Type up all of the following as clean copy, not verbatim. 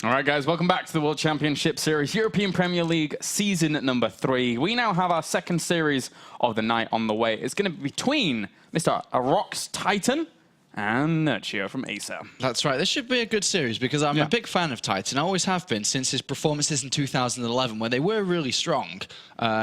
All right, guys, welcome back to the World Championship Series, European Premier League season number 3. We now have our second series of the night on the way. It's going to be between Mr. Arox TitaN and Nerchio from Acer. That's right. This should be a good series because I'm a big fan of TitaN. I always have been since his performances in 2011 when they were really strong.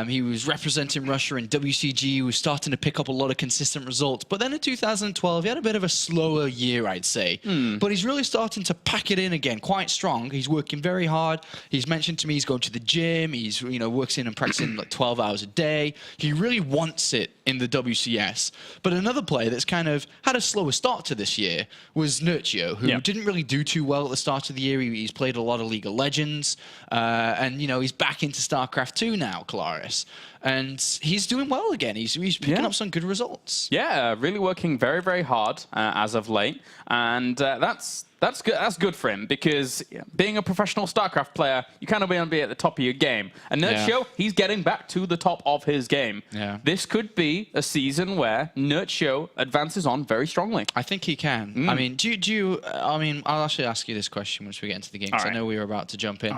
He was representing Russia in WCG. He was starting to pick up a lot of consistent results. But then in 2012, he had a bit of a slower year, I'd say. But he's really starting to pack it in again, quite strong. He's working very hard. He's mentioned to me he's going to the gym. He's, works in and practicing like 12 hours a day. He really wants it in the WCS. But another player that's kind of had a slower start to this year was Nerchio, who didn't really do too well at the start of the year. He's played a lot of League of Legends, and he's back into StarCraft 2 now, Claris, and he's doing well again. He's picking up some good results. Yeah, really working very, very hard as of late, and that's good. That's good for him because being a professional StarCraft player, you kind of want to be at the top of your game. And Nerchio, he's getting back to the top of his game. Yeah. This could be a season where Nerchio advances on very strongly. I think he can. I mean, I'll actually ask you this question once we get into the game because I know we were about to jump in.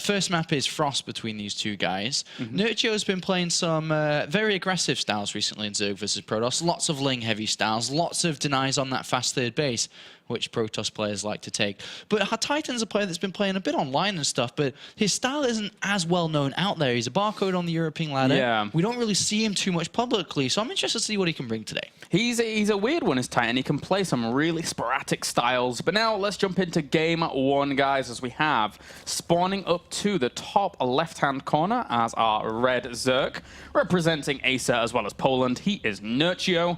First map is Frost between these two guys. Nerchio has been playing some very aggressive styles recently in Zerg versus Protoss. Lots of Ling heavy styles, lots of denies on that fast third base, which Protoss players like to take. But TitaN's a player that's been playing a bit online and stuff, but his style isn't as well known out there. He's a barcode on the European ladder. Yeah. We don't really see him too much publicly, so I'm interested to see what he can bring today. He's a weird one, is TitaN. He can play some really sporadic styles. But now let's jump into game 1, guys, as we have spawning up to the top left-hand corner as our red Zerg, representing Acer as well as Poland. He is Nerchio.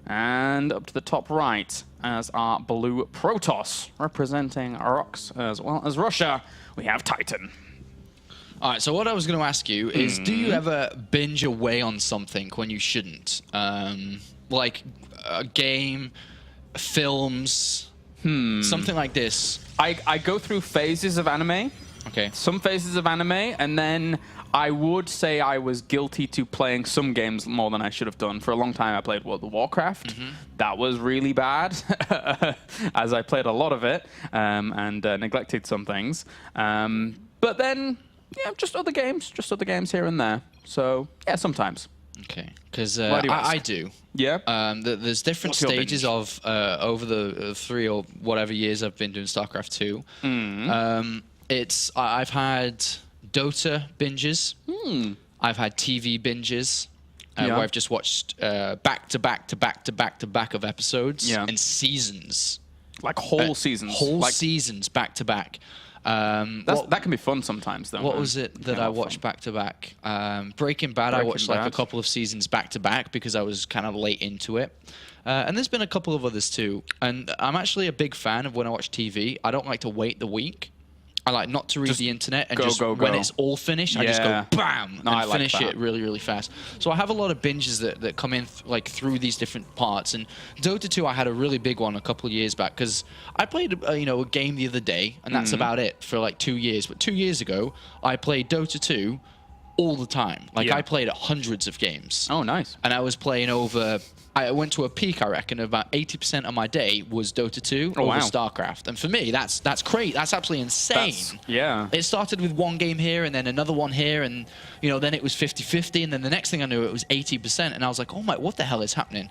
And up to the top right as our blue Protoss, representing Arox as well as Russia, we have TitaN. All right, so what I was going to ask you is, do you ever binge away on something when you shouldn't? Like a game, films, something like this? I go through phases of anime. Okay. Some phases of anime, and then I would say I was guilty to playing some games more than I should have done. For a long time, I played World of Warcraft. That was really bad, as I played a lot of it and neglected some things. But then, just other games here and there. So, yeah, sometimes. Okay, because I do. Yeah? There's different stages of, over the 3 or whatever years I've been doing StarCraft 2. I've had Dota binges. I've had TV binges where I've just watched back to back of episodes and seasons. Like whole seasons. Seasons back to back. That can be fun sometimes, though. What was it that I watched back to back? Breaking Bad. I watched like a couple of seasons back to back because I was kind of late into it. And there's been a couple of others too. And I'm actually a big fan of when I watch TV. I don't like to wait the week. I like not to read the internet and when it's all finished, I just go bam and finish it really, really fast. So I have a lot of binges that come in through these different parts. And Dota 2, I had a really big one a couple of years back because I played a game the other day, and that's about it for like 2 years. But 2 years ago, I played Dota 2 all the time. I played hundreds of games. Oh, nice. And I was playing over... I went to a peak, I reckon, about 80% of my day was Dota 2 over StarCraft. And for me, that's great. That's absolutely insane. It started with one game here and then another one here, and then it was 50-50, and then the next thing I knew, it was 80%. And I was like, oh my, what the hell is happening?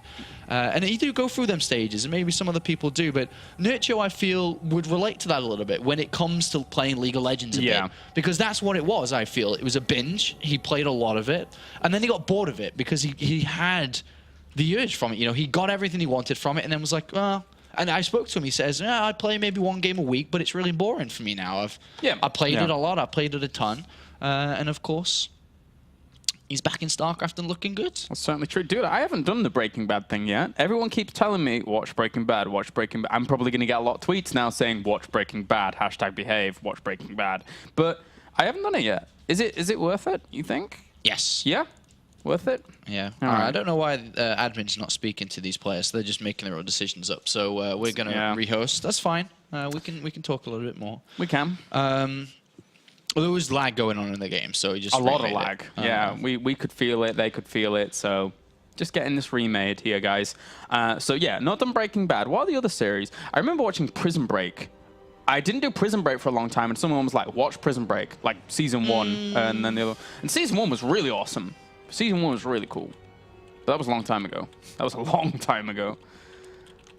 And you do go through them stages, and maybe some other people do, but Nerchio, I feel, would relate to that a little bit when it comes to playing League of Legends a bit. Because that's what it was, I feel. It was a binge. He played a lot of it, and then he got bored of it because he had the urge from it. He got everything he wanted from it, and then was like, well... And I spoke to him. He says, I play maybe one game a week, but it's really boring for me now. I played it a lot. I played it a ton. And, of course, he's back in StarCraft and looking good. That's certainly true. Dude, I haven't done the Breaking Bad thing yet. Everyone keeps telling me, watch Breaking Bad, watch Breaking Bad. I'm probably going to get a lot of tweets now saying, watch Breaking Bad, #behave, watch Breaking Bad. But I haven't done it yet. Is it worth it, you think? Yes. Yeah? Worth it? Yeah. All right. I don't know why admin's not speaking to these players. They're just making their own decisions up. So we're going to rehost. That's fine. We can talk a little bit more. We can. Well, there was lag going on in the game, so we just a lot of lag. Yeah, we could feel it. They could feel it. So just getting this remade here, guys. So yeah, not done Breaking Bad. What are the other series? I remember watching Prison Break I didn't do Prison Break for a long time, and someone was like, watch Prison Break, like season 1, and then the other. And season 1 was really awesome. Season 1 was really cool. But that was a long time ago. That was a long time ago.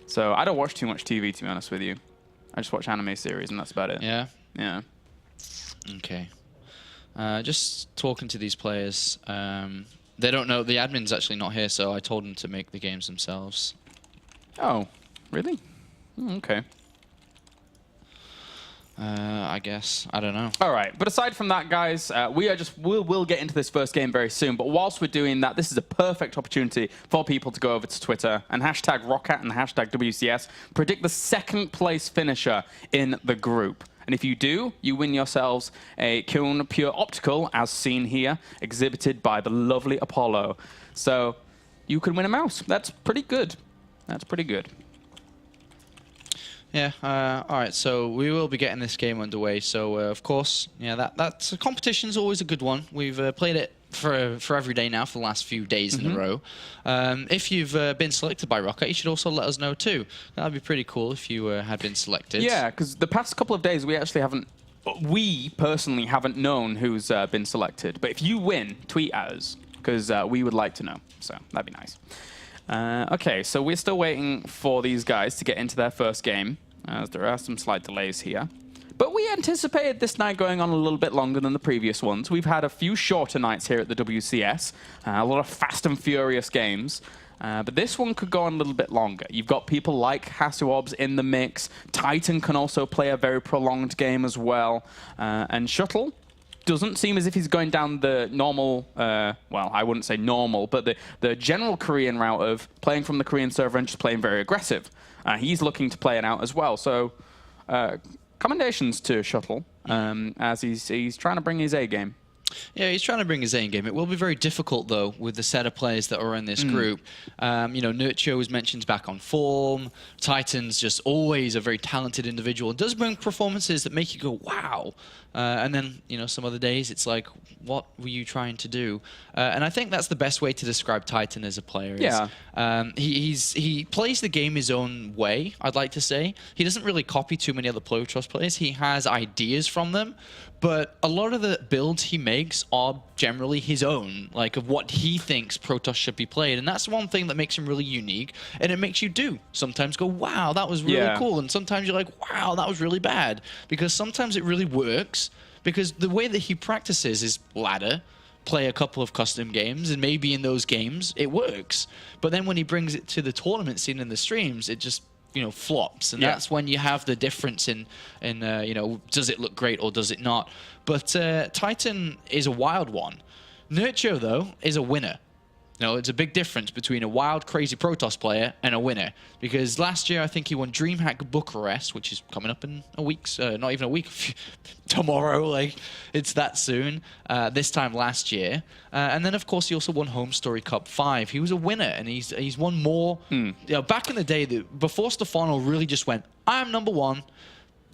So I don't watch too much TV, to be honest with you. I just watch anime series, and that's about it. Yeah? Yeah. Okay. Just talking to these players. They don't know. The admin's actually not here, so I told them to make the games themselves. Oh, really? Okay. I guess. I don't know. All right. But aside from that, guys, we'll get into this first game very soon. But whilst we're doing that, this is a perfect opportunity for people to go over to Twitter and hashtag Roccat and hashtag WCS. Predict the second place finisher in the group. And if you do, you win yourselves a Kiln Pure Optical, as seen here, exhibited by the lovely Apollo. So you can win a mouse. That's pretty good. That's pretty good. Yeah, all right, so we will be getting this game underway. So, of course, yeah, that's competition's always a good one. We've played it for every day now for the last few days in a row. If you've been selected by Roccat, you should also let us know too. That would be pretty cool if you had been selected. Yeah, because the past couple of days we actually haven't, we personally haven't known who's been selected. But if you win, tweet at us, because we would like to know. So that'd be nice. Okay, so we're still waiting for these guys to get into their first game, as there are some slight delays here. But we anticipated this night going on a little bit longer than the previous ones. We've had a few shorter nights here at the WCS, a lot of fast and furious games. But this one could go on a little bit longer. You've got people like Hasuobs in the mix. TitaN can also play a very prolonged game as well. And Shuttle doesn't seem as if he's going down the normal, well, I wouldn't say normal, but the general Korean route of playing from the Korean server and just playing very aggressive. He's looking to play it out as well. So commendations to Shuttle, as he's trying to bring his A game. Yeah, he's trying to bring his A game. It will be very difficult, though, with the set of players that are in this group. You know, Nerchio was mentioned back on form. TitaN's just always a very talented individual. It does bring performances that make you go, wow. And then, you know, some other days it's like, what were you trying to do? And I think that's the best way to describe TitaN as a player. Yeah. He plays the game his own way, I'd like to say. He doesn't really copy too many other Protoss players. He has ideas from them. But a lot of the builds he makes are generally his own, like of what he thinks Protoss should be played. And that's one thing that makes him really unique. And it makes you sometimes go, wow, that was really cool. And sometimes you're like, wow, that was really bad. Because sometimes it really works. Because the way that he practices is ladder, play a couple of custom games, and maybe in those games it works. But then when he brings it to the tournament scene in the streams, it just, you know, flops, and that's when you have the difference in you know, does it look great or does it not? But TitaN is a wild one. Nerchio, though, is a winner. You know, it's a big difference between a wild, crazy Protoss player and a winner. Because last year, I think he won DreamHack Bucharest, which is coming up in a week, not even a week, tomorrow, like, it's that soon, this time last year. And then, of course, he also won Home Story Cup 5. He was a winner, and he's won more. You know, back in the day, before Stefano really just went, I'm #1,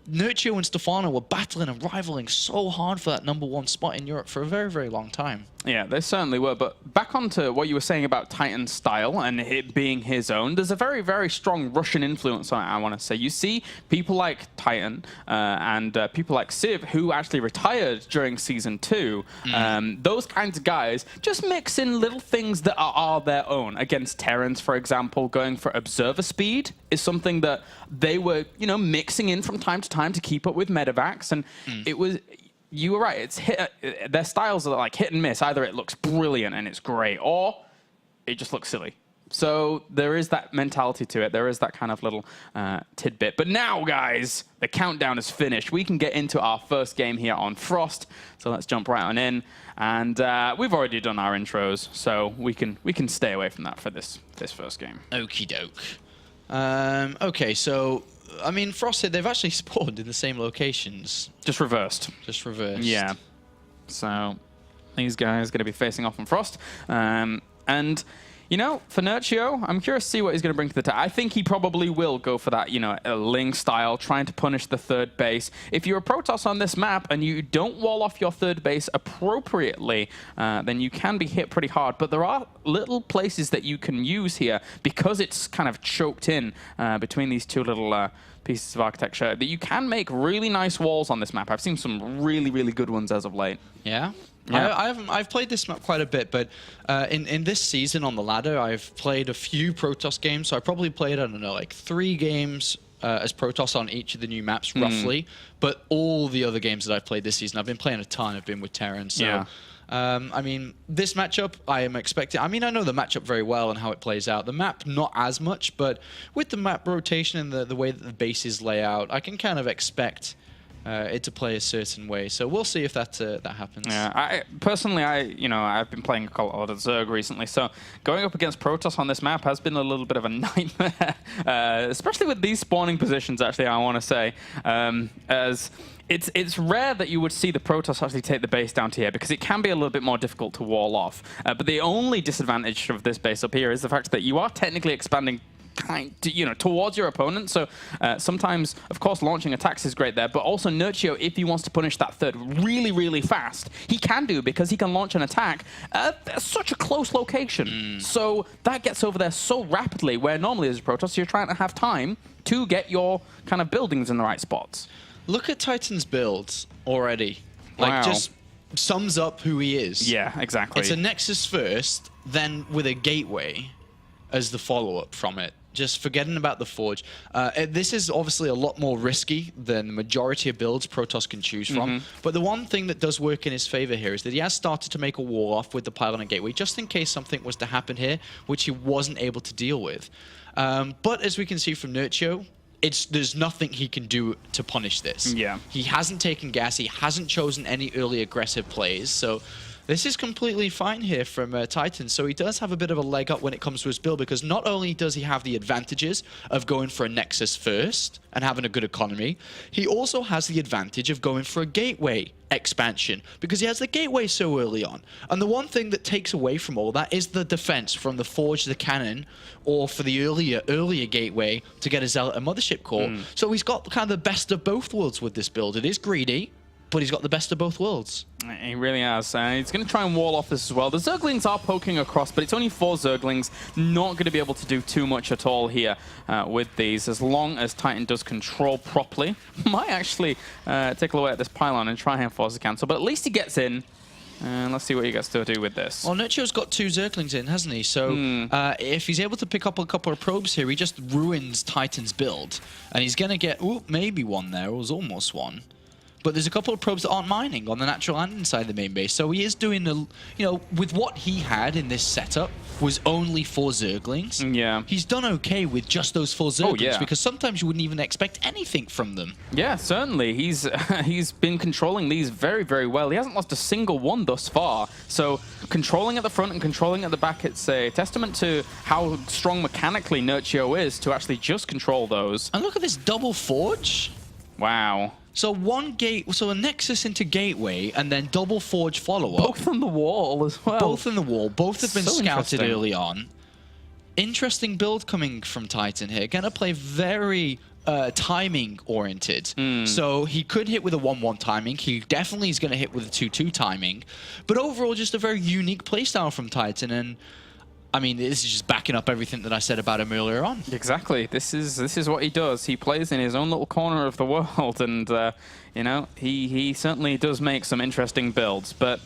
Nerchio and Stefano were battling and rivaling so hard for that #1 spot in Europe for a very, very long time. Yeah, they certainly were. But back onto what you were saying about TitaN's style and it being his own, there's a very, very strong Russian influence on it, I want to say. You see people like TitaN and people like Civ, who actually retired during Season 2. Those kinds of guys just mix in little things that are their own. Against Terrans, for example, going for observer speed is something that they were, you know, mixing in from time to time to keep up with medevacs. And it was... You were right. It's their styles are like hit and miss. Either it looks brilliant and it's great, or it just looks silly. So there is that mentality to it. There is that kind of little tidbit. But now, guys, the countdown is finished. We can get into our first game here on Frost. So let's jump right on in. And we've already done our intros, so we can stay away from that for this first game. Okie doke. Okay, so. I mean, Frosted, they've actually spawned in the same locations. Just reversed. Just reversed. Yeah. So these guys are going to be facing off on Frost. And You know, for Nerchio, I'm curious to see what he's going to bring to the table. I think he probably will go for that, you know, a Ling style, trying to punish the third base. If you're a Protoss on this map and you don't wall off your third base appropriately, then you can be hit pretty hard. But there are little places that you can use here because it's kind of choked in between these two little pieces of architecture that you can make really nice walls on this map. I've seen some really, really good ones as of late. Yeah? Yeah. I've played this map quite a bit, but in this season on the ladder, I've played a few Protoss games. So I probably played, I don't know, like 3 games as Protoss on each of the new maps, roughly. But all the other games that I've played this season, I've been playing a ton. I've been with TitaN. So, yeah. I mean, this matchup, I am expecting... I mean, I know the matchup very well and how it plays out. The map, not as much, but with the map rotation and the way that the bases lay out, I can kind of expect... it to play a certain way, so we'll see if that happens. Yeah, personally, I've been playing a lot of Zerg recently, so going up against Protoss on this map has been a little bit of a nightmare, especially with these spawning positions. Actually, I want to say, as it's rare that you would see the Protoss actually take the base down to here because it can be a little bit more difficult to wall off. But the only disadvantage of this base up here is the fact that you are technically expanding towards your opponent. So sometimes, of course, launching attacks is great there, but also Nerchio, if he wants to punish that third really, really fast, he can do because he can launch an attack at such a close location. So that gets over there so rapidly, where normally as a Protoss, you're trying to have time to get your kind of buildings in the right spots. Look at TitaN's builds already. Like, just sums up who he is. Yeah, exactly. It's a Nexus first, then with a gateway as the follow-up from it. Just forgetting about the Forge. This is obviously a lot more risky than the majority of builds Protoss can choose from. But the one thing that does work in his favor here is that he has started to make a wall off with the pylon and gateway, just in case something was to happen here, which he wasn't able to deal with. But as we can see from Nerchio, there's nothing he can do to punish this. Yeah. He hasn't taken gas. He hasn't chosen any early aggressive plays. So this is completely fine here from TitaN. So he does have a bit of a leg up when it comes to his build, because not only does he have the advantages of going for a Nexus first and having a good economy, he also has the advantage of going for a gateway expansion because he has the gateway so early on. And the one thing that takes away from all that is the defense from the Forge, the cannon, or for the earlier gateway to get a Zealot and Mothership core. So he's got kind of the best of both worlds with this build. It is greedy, but he's got the best of both worlds. He really has. He's going to try and wall off this as well. The Zerglings are poking across, but it's only 4 Zerglings. Not going to be able to do too much at all here with these, as long as TitaN does control properly. Might actually tickle away at this pylon and try and force a cancel, but at least he gets in. And let's see what he gets to do with this. Well, Nerchio's got 2 Zerglings in, hasn't he? So if he's able to pick up a couple of probes here, he just ruins TitaN's build. And he's going to get, ooh, maybe one there. It was almost one. But there's a couple of probes that aren't mining on the natural land inside the main base. So he is doing, with what he had in this setup was only 4 Zerglings. Yeah. He's done okay with just those 4 Zerglings, oh, yeah, because sometimes you wouldn't even expect anything from them. Yeah, certainly. He's been controlling these very, very well. He hasn't lost a single one thus far. So controlling at the front and controlling at the back, it's a testament to how strong mechanically Nerchio is to actually just control those. And look at this double Forge. Wow. So a Nexus into Gateway, and then double Forge follow-up. Both on the wall as well. Both on the wall. Both have been so scouted early on. Interesting build coming from TitaN here. Gonna play very timing-oriented. So he could hit with a 1-1 timing. He definitely is going to hit with a 2-2 timing. But overall, just a very unique playstyle from TitaN. And I mean, this is just backing up everything that I said about him earlier on. Exactly. This is what he does. He plays in his own little corner of the world, and he certainly does make some interesting builds. But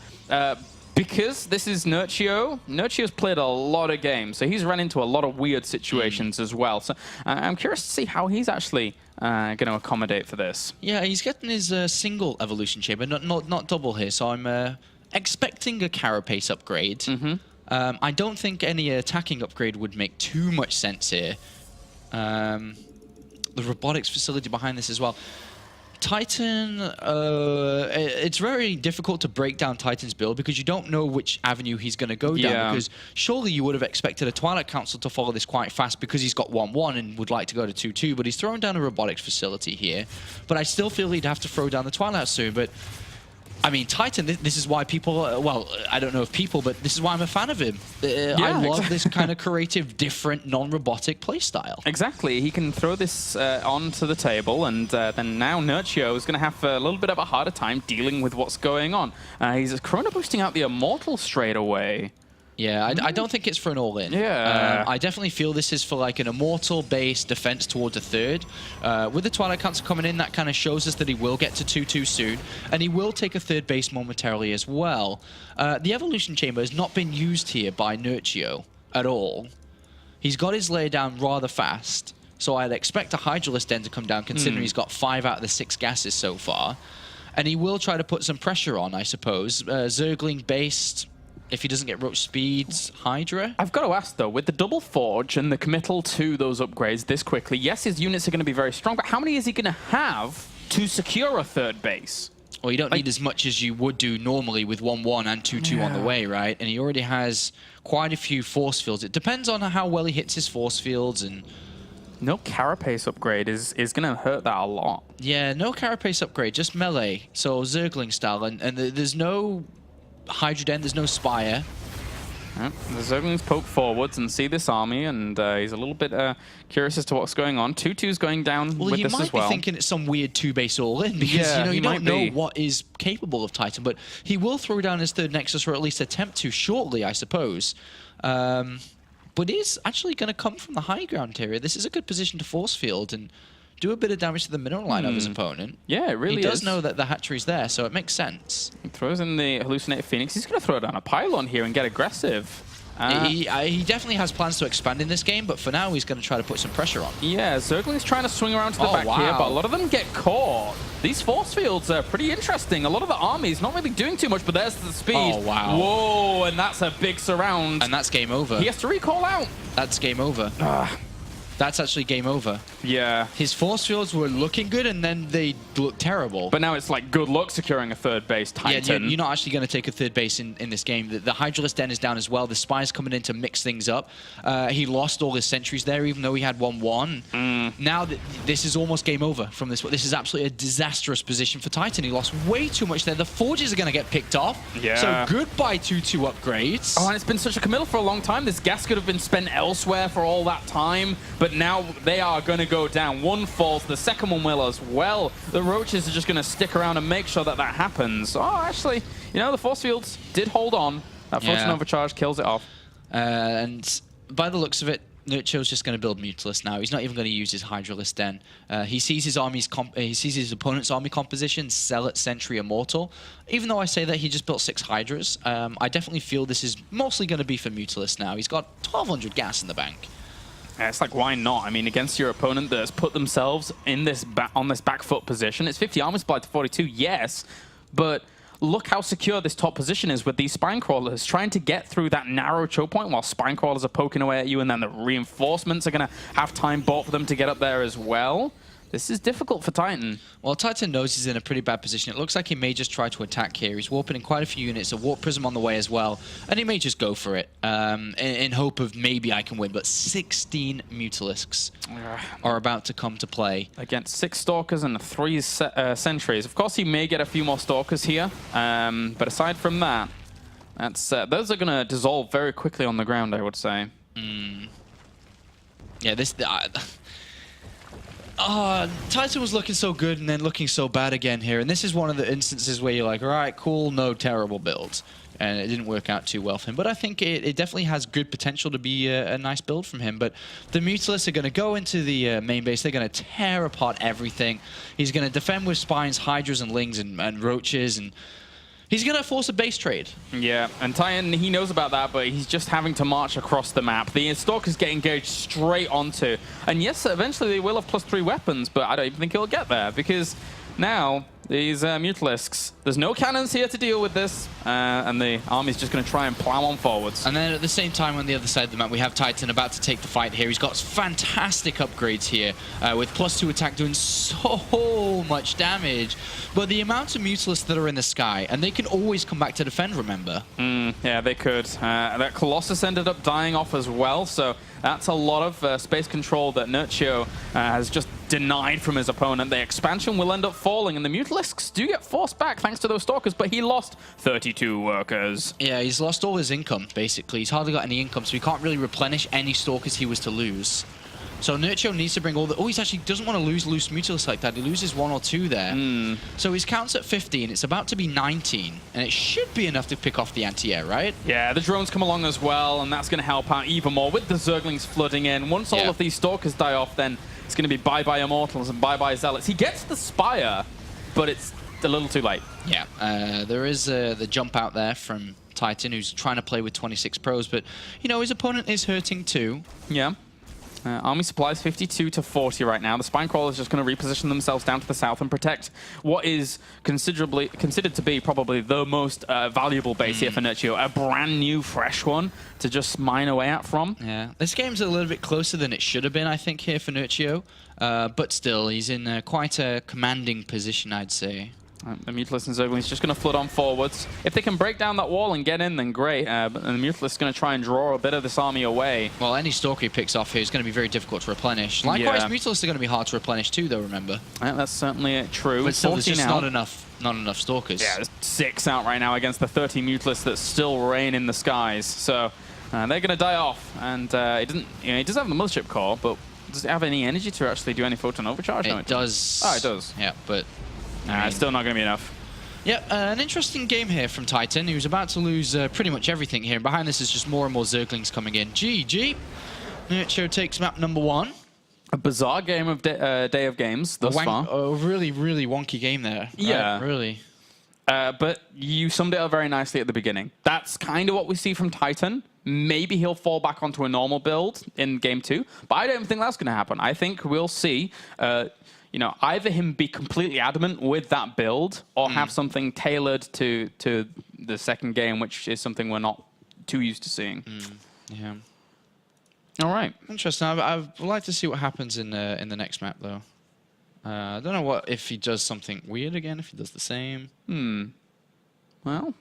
because this is Nerchio, Nerchio's played a lot of games, so he's run into a lot of weird situations as well. So I'm curious to see how he's actually going to accommodate for this. Yeah, he's getting his single evolution chamber, not double here. So I'm expecting a carapace upgrade. I don't think any attacking upgrade would make too much sense here. The robotics facility behind this as well. TitaN, it's very difficult to break down TitaN's build because you don't know which avenue he's going to go down. Because surely you would have expected a Twilight Council to follow this quite fast because he's got 1-1 and would like to go to 2-2. But he's throwing down a robotics facility here. But I still feel he'd have to throw down the Twilight soon. But I mean, TitaN, this is why people, well, I don't know if people, but this is why I'm a fan of him. I love this kind of creative, different, non-robotic playstyle. Exactly. He can throw this onto the table, and then now Nerchio is going to have a little bit of a harder time dealing with what's going on. He's Chrono boosting out the Immortal straight away. Yeah, I don't think it's for an all-in. Yeah. I definitely feel this is for like an Immortal-based defense towards a third. With the Twilight Council coming in, that kind of shows us that he will get to 2-2 soon, and he will take a third base momentarily as well. The Evolution Chamber has not been used here by Nerchio at all. He's got his layer down rather fast, so I'd expect a Hydralisk Den to come down, considering he's got 5 out of the 6 gases so far. And he will try to put some pressure on, I suppose. Zergling-based... If he doesn't get roach speeds, Hydra? I've got to ask, though, with the double forge and the committal to those upgrades this quickly, yes, his units are going to be very strong, but how many is he going to have to secure a third base? Well, you don't need as much as you would do normally with 1-1 and 2-2 on the way, right? And he already has quite a few force fields. It depends on how well he hits his force fields and... No Carapace upgrade is going to hurt that a lot. Yeah, no Carapace upgrade, just melee. So Zergling style, and there's no... Hydra Den, there's no Spire. Yep. The Zerglings poke forwards and see this army, and he's a little bit curious as to what's going on. 2-2's going down with this as well. He might be thinking it's some weird 2-base all-in, because you don't know what is capable of TitaN, but he will throw down his third Nexus, or at least attempt to shortly, I suppose. But is actually going to come from the high ground area. This is a good position to force field and do a bit of damage to the mineral line of his opponent. Yeah, it really is. He does know that the hatchery's there, so it makes sense. He throws in the Hallucinated Phoenix. He's going to throw down a pylon here and get aggressive. He definitely has plans to expand in this game, but for now he's going to try to put some pressure on. Yeah, Zergling's trying to swing around to the back here, but a lot of them get caught. These force fields are pretty interesting. A lot of the army's not really doing too much, but there's the speed. Oh, wow. Whoa, and that's a big surround. And that's game over. He has to recall out. That's game over. That's actually game over. Yeah. His force fields were looking good, and then they looked terrible. But now it's like, good luck securing a third base, TitaN. Yeah, you're not actually going to take a third base in this game. The Hydralisk Den is down as well. The Spire's coming in to mix things up. He lost all his sentries there, even though he had 1-1. Now, this is almost game over from this. This is absolutely a disastrous position for TitaN. He lost way too much there. The forges are going to get picked off. Yeah. So goodbye 2-2 upgrades. Oh, and it's been such a committal for a long time. This gas could have been spent elsewhere for all that time. But now they are going to go down. One falls, the second one will as well. The roaches are just going to stick around and make sure that that happens. Oh, actually, you know, the force fields did hold on. That Photon Overcharge kills it off. And by the looks of it, Nerchio's just going to build Mutalisk now. He's not even going to use his Hydralisk Den. He sees his opponent's army composition, Zealot, Sentry, Immortal. Even though I say that he just built 6 Hydras, I definitely feel this is mostly going to be for Mutalisk now. He's got 1,200 gas in the bank. Yeah, it's like, why not? I mean, against your opponent that has put themselves in this on this back foot position, it's 50 armor supply to 42, yes, but look how secure this top position is with these Spine Crawlers trying to get through that narrow choke point while Spine Crawlers are poking away at you, and then the reinforcements are going to have time bought for them to get up there as well. This is difficult for TitaN. Well, TitaN knows he's in a pretty bad position. It looks like he may just try to attack here. He's warping in quite a few units, a Warp Prism on the way as well, and he may just go for it in hope of maybe I can win. But 16 Mutalisks are about to come to play. Against 6 Stalkers and 3 Sentries. Of course, he may get a few more Stalkers here, but aside from that, those are going to dissolve very quickly on the ground, I would say. Yeah, this... TitaN was looking so good and then looking so bad again here. And this is one of the instances where you're like, all right, cool, no terrible build. And it didn't work out too well for him. But I think it definitely has good potential to be a nice build from him. But the Mutalisks are going to go into the main base. They're going to tear apart everything. He's going to defend with Spines, Hydras, and Lings, and Roaches. And he's going to force a base trade. Yeah, and TitaN, he knows about that, but he's just having to march across the map. The Stalkers get engaged straight onto. And yes, eventually they will have +3 weapons, but I don't even think he'll get there, because now these Mutalisks, there's no cannons here to deal with this, and the army's just going to try and plow on forwards. And then at the same time on the other side of the map, we have TitaN about to take the fight here. He's got fantastic upgrades here, with +2 attack doing so much damage. But the amount of Mutalisks that are in the sky, and they can always come back to defend, remember? Yeah, they could. That Colossus ended up dying off as well, so That's a lot of space control that Nerchio has just denied from his opponent. The expansion will end up falling, and the Mutalisks do get forced back thanks to those Stalkers, but he lost 32 workers. Yeah, he's lost all his income, basically. He's hardly got any income, so he can't really replenish any Stalkers he was to lose. So Nerchio needs to bring all the... Oh, he actually doesn't want to lose loose Mutalisks like that. He loses 1 or 2 there. So his count's at 15. It's about to be 19. And it should be enough to pick off the anti-air, right? Yeah, the drones come along as well, and that's going to help out even more with the Zerglings flooding in. Once all of these Stalkers die off, then it's going to be bye-bye Immortals and bye-bye Zealots. He gets the Spire, but it's a little too late. Yeah, there is the jump out there from TitaN, who's trying to play with 26 pros, but, you know, his opponent is hurting too. Yeah. Army supplies 52 to 40 right now. The Spine Crawlers is just going to reposition themselves down to the south and protect what is considered to be probably the most valuable base here for Nerchio. A brand new, fresh one to just mine away at from. Yeah, this game's a little bit closer than it should have been, I think, here for Nerchio. But still, he's in quite a commanding position, I'd say. The Mutalisk and Zerglings just going to flood on forwards. If they can break down that wall and get in, then great. But the Mutalisk is going to try and draw a bit of this army away. Well, any Stalker he picks off here is going to be very difficult to replenish. Likewise, Mutalisks are going to be hard to replenish too, though, remember? Yeah, that's certainly true. But still, there's just not enough Stalkers. Yeah, there's 6 out right now against the 30 Mutalisks that still reign in the skies. So they're going to die off. And he does have the Mothership Core, but does it have any energy to actually do any photon overcharge? It does. Oh, it does. Yeah, but... it's still not going to be enough. Yeah, an interesting game here from TitaN, who's about to lose pretty much everything here. And behind this is just more and more Zerglings coming in. GG. Nerchio takes map number 1. A bizarre game of day of games thus far. A really, really wonky game there. Yeah. Right? Really. But you summed it up very nicely at the beginning. That's kind of what we see from TitaN. Maybe he'll fall back onto a normal build in game 2, but I don't think that's going to happen. I think we'll see... either him be completely adamant with that build or have something tailored to the second game, which is something we're not too used to seeing. Yeah. All right. Interesting. I would like to see what happens in the next map, though. I don't know if he does something weird again, if he does the same. Well,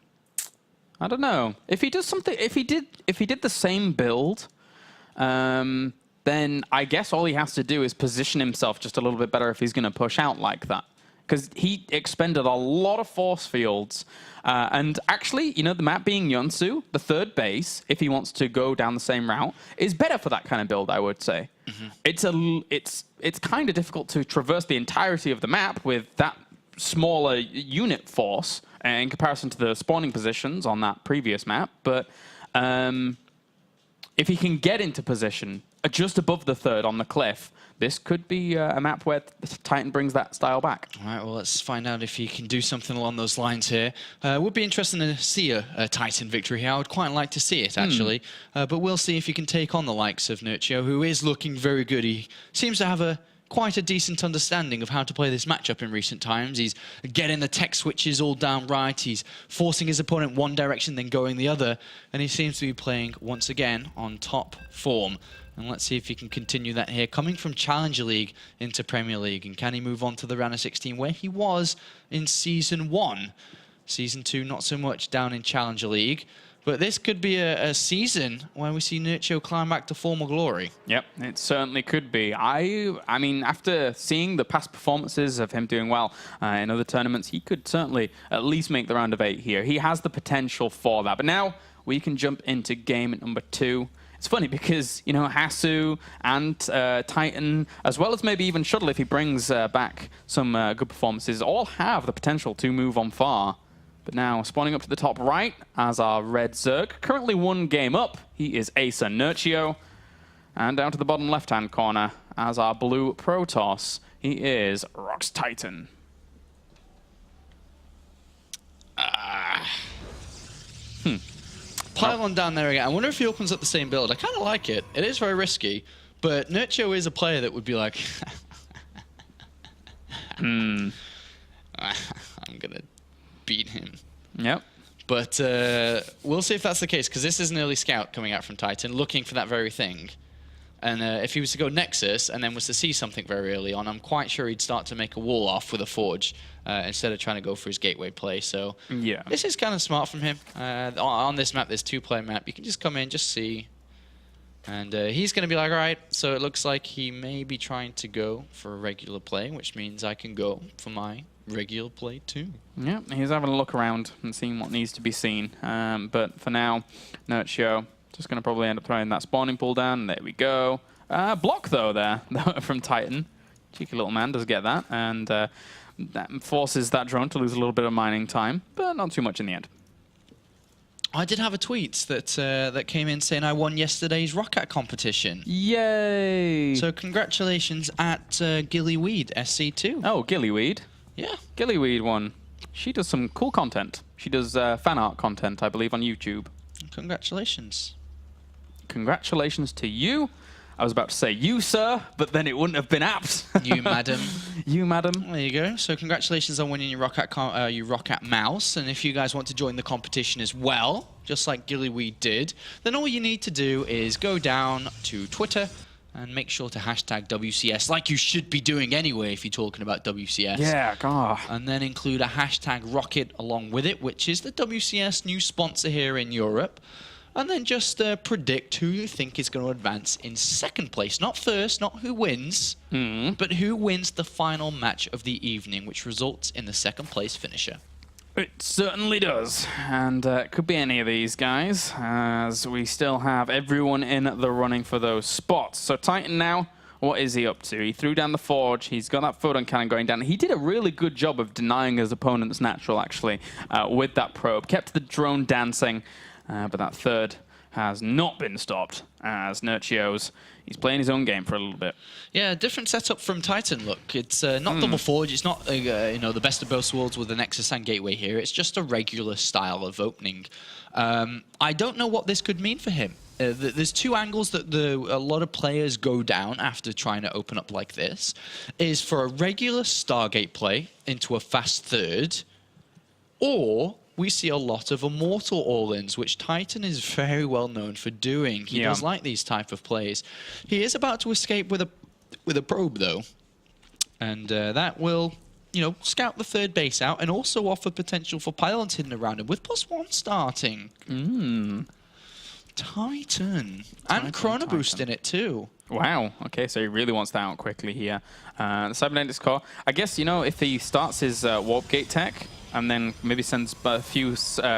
I don't know. If he does something, if he did the same build, then I guess all he has to do is position himself just a little bit better if he's going to push out like that. Because he expended a lot of force fields. And actually, the map being Yunsu, the 3rd base, if he wants to go down the same route, is better for that kind of build, I would say. It's kind of difficult to traverse the entirety of the map with that smaller unit force in comparison to the spawning positions on that previous map. But if he can get into position just above the 3rd on the cliff, this could be a map where TitaN brings that style back. All right, well, let's find out if he can do something along those lines here. Would be interesting to see a TitaN victory here. I would quite like to see it, actually. But we'll see if he can take on the likes of Nerchio, who is looking very good. He seems to have quite a decent understanding of how to play this matchup in recent times. He's getting the tech switches all down right. He's forcing his opponent one direction, then going the other. And he seems to be playing, once again, on top form. And let's see if he can continue that here. Coming from Challenger League into Premier League. And can he move on to the round of 16 where he was in Season 1? Season 2, not so much down in Challenger League. But this could be a season where we see Nerchio climb back to former glory. Yep, it certainly could be. I mean, after seeing the past performances of him doing well in other tournaments, he could certainly at least make the round of 8 here. He has the potential for that. But now we can jump into game number 2. It's funny because, Hasu and TitaN, as well as maybe even Shuttle if he brings back some good performances, all have the potential to move on far. But now, spawning up to the top right as our red Zerg. Currently 1 game up. He is Acer Nerchio. And down to the bottom left-hand corner as our blue Protoss. He is Rox TitaN. Pylon down there again. I wonder if he opens up the same build. I kind of like it. It is very risky. But Nerchio is a player that would be like... I'm going to beat him. Yep. But we'll see if that's the case, because this is an early scout coming out from TitaN, looking for that very thing. And if he was to go Nexus and then was to see something very early on, I'm quite sure he'd start to make a wall off with a Forge instead of trying to go for his gateway play. So yeah, this is kind of smart from him. On this map, this 2-player map, you can just come in, just see. And he's going to be like, all right, so it looks like he may be trying to go for a regular play, which means I can go for my regular play too. Yeah, he's having a look around and seeing what needs to be seen. But for now, Nerchio just going to probably end up throwing that spawning pool down. There we go. Block, though, there from TitaN. Cheeky little man does get that. And that forces that drone to lose a little bit of mining time, but not too much in the end. I did have a tweet that came in saying I won yesterday's Rocket competition. Yay! So congratulations at Gillyweed SC2. Oh, Gillyweed? Yeah. Gillyweed won. She does some cool content. She does fan art content, I believe, on YouTube. Congratulations. Congratulations to you. I was about to say you, sir, but then it wouldn't have been apt. You, madam. You, madam. There you go. So congratulations on winning your Rocket mouse. And if you guys want to join the competition as well, just like Gillyweed did, then all you need to do is go down to Twitter and make sure to hashtag WCS, like you should be doing anyway if you're talking about WCS. Yeah, God. And then include a hashtag Rocket along with it, which is the WCS new sponsor here in Europe. And then just predict who you think is going to advance in second place. Not first, not who wins, but who wins the final match of the evening, which results in the second place finisher. It certainly does. And it could be any of these guys, as we still have everyone in the running for those spots. So TitaN now, what is he up to? He threw down the Forge. He's got that photon cannon going down. He did a really good job of denying his opponent's natural, actually, with that probe. Kept the drone dancing. But that third has not been stopped as Nerchio's. He's playing his own game for a little bit. Yeah, different setup from TitaN. Look, it's not double Forge. It's not you know, the best of both worlds with the Nexus and Gateway here. It's just a regular style of opening. I don't know what this could mean for him. There's two angles that a lot of players go down after trying to open up like this. Is for a regular Stargate play into a fast third, or we see a lot of Immortal all-ins, which TitaN is very well known for doing. He does like these type of plays. He is about to escape with a probe, though. And that will, you know, scout the third base out and also offer potential for pylons hidden around him with +1 starting. TitaN. And Chrono Boost in it, too. Wow. Okay, so he really wants that out quickly here. The Cybernetics core. I guess, you know, if he starts his Warp Gate tech and then maybe sends a few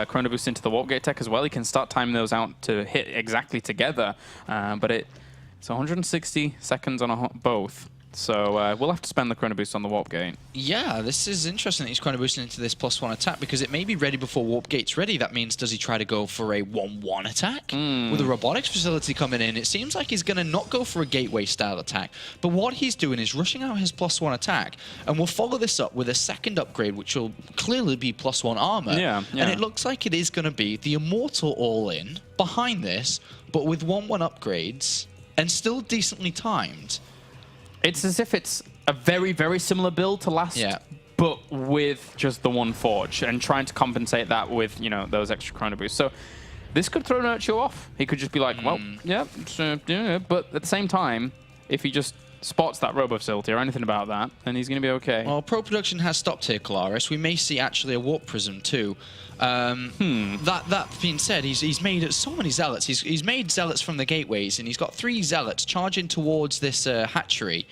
Chrono Boosts into the Warp Gate tech as well, he can start timing those out to hit exactly together. But it's 160 seconds on both. So we'll have to spend the Chrono Boost on the Warp Gate. Yeah, this is interesting that he's Chrono Boosting into this +1 attack because it may be ready before Warp Gate's ready. That means, does he try to go for a 1-1 attack? With a robotics facility coming in, it seems like he's going to not go for a Gateway-style attack. But what he's doing is rushing out his +1 attack, and we'll follow this up with a second upgrade, which will clearly be +1 armor. Yeah. And it looks like it is going to be the Immortal all-in behind this, but with 1-1 upgrades, and still decently timed. It's as if it's a very, very similar build to last, but with just the one Forge and trying to compensate that with, you know, those extra Chrono Boosts. So this could throw Nerchio off. He could just be like, well, yeah, but at the same time, if he just spots that robo facility or anything about that, then he's going to be okay. Well, Pro Production has stopped here, Kalaris. We may see actually a Warp Prism too. That being said, he's made so many Zealots. He's made Zealots from the gateways, and he's got 3 Zealots charging towards this hatchery,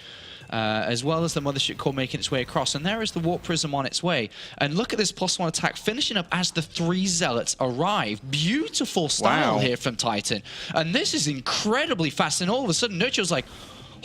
as well as the Mothership core making its way across. And there is the Warp Prism on its way. And look at this +1 attack finishing up as the 3 Zealots arrive. Beautiful style here from TitaN. And this is incredibly fast. And all of a sudden, Nerchio's like,